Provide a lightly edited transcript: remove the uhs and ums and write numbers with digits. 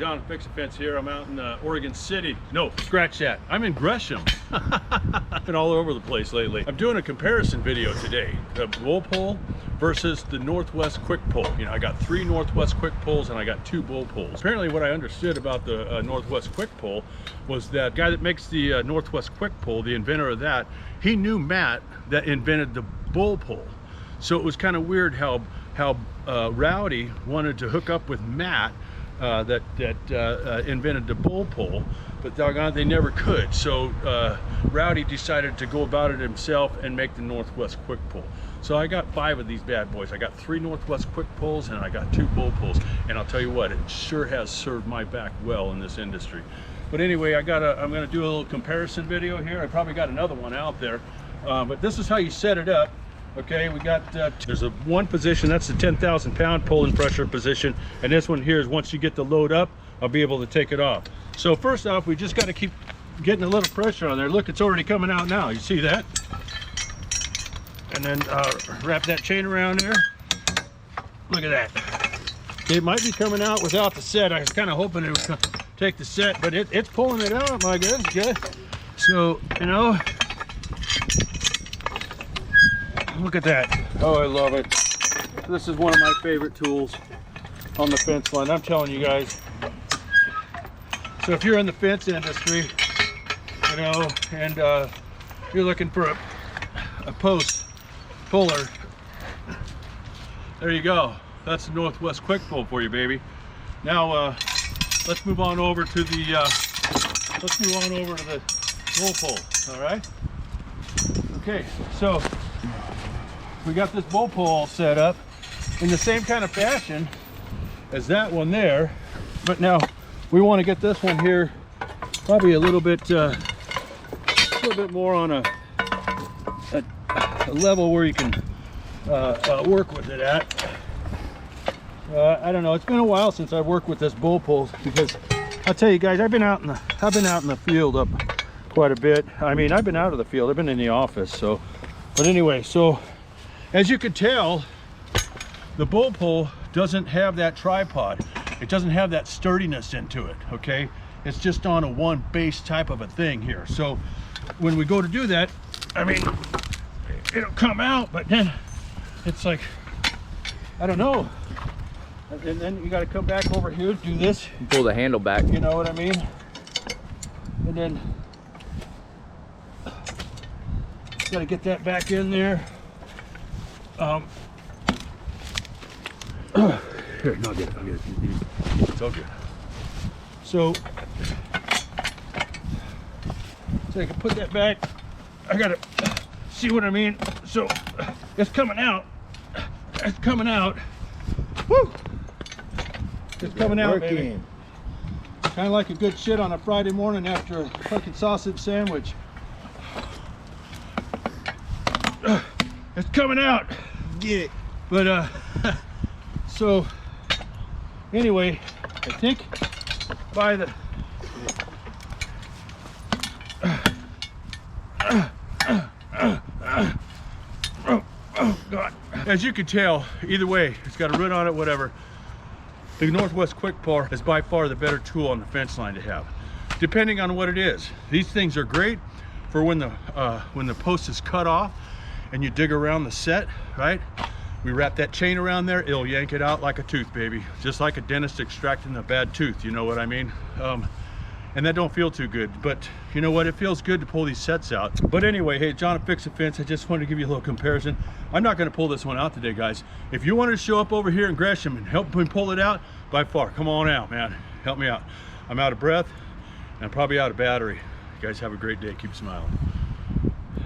John, Fix a Fence here. I'm out in Oregon City. No, scratch that. I'm in Gresham. I've been all over the place lately. I'm doing a comparison video today. The bull pole versus the Northwest Quik pole. You know, I got 3 Northwest Quik poles and I got 2 bull poles. Apparently what I understood about the Northwest Quik pole was that guy that makes the Northwest Quik pole, the inventor of that, he knew Matt that invented the bull pole. So it was kind of weird how Rowdy wanted to hook up with Matt that invented the bull pole, but doggone, they never could. So Rowdy decided to go about it himself and make the Northwest Quik pole. So I got 5 of these bad boys. I got 3 Northwest Quik poles and I got 2 bull poles. And I'll tell you what, it sure has served my back well in this industry. But anyway, I'm gonna do a little comparison video here. I probably got another one out there, but this is how you set it up. Okay, we got there's one position, that's the 10,000 pound pulling pressure position, and this one here is once you get the load up, I'll be able to take it off. So first off, we just got to keep getting a little pressure on there. Look, it's already coming out now. You see that? And then wrap that chain around there. Look at that. It might be coming out without the set. I was kind of hoping it would take the set, but it's pulling it out. My goodness, good. So, you know, look at that. Oh, I love it. This is one of my favorite tools on the fence line. I'm telling you guys. So if you're in the fence industry, you know, and you're looking for a post puller, there you go. That's the Northwest Quik pole for you, baby. Now let's move on over to the bull pole. All right. Okay. So we got this bull pole all set up in the same kind of fashion as that one there, but now we want to get this one here probably a little bit more on a level where you can work with it at. I don't know, it's been a while since I've worked with this bull pole, because I'll tell you guys, I've been out in the field up quite a bit. I mean, I've been out of the field, I've been in the office. So, but anyway, so as you can tell, the bull pole doesn't have that tripod. It doesn't have that sturdiness into it, okay? It's just on a one base type of a thing here. So when we go to do that, I mean, it'll come out, but then it's like, I don't know. And then you got to come back over here, do this. Pull the handle back. You know what I mean? And then got to get that back in there. Here, no, I'll get it. It's all good. So I can put that back. I gotta see what I mean. So it's coming out. It's coming out. Woo! It's coming out, baby. Kind of like a good shit on a Friday morning after a fucking sausage sandwich. It's coming out. Get it. But so anyway, I think by the oh God, as you can tell, either way, it's got a root on it, whatever. The Northwest Quik pole is by far the better tool on the fence line to have, depending on what it is. These things are great for when the post is cut off and you dig around the set, right? We wrap that chain around there, it'll yank it out like a tooth, baby. Just like a dentist extracting a bad tooth, you know what I mean? And that don't feel too good, but you know what? It feels good to pull these sets out. But anyway, hey, John at Fix a Fence, I just wanted to give you a little comparison. I'm not gonna pull this one out today, guys. If you wanted to show up over here in Gresham and help me pull it out, by far, come on out, man. Help me out. I'm out of breath, and I'm probably out of battery. You guys have a great day. Keep smiling.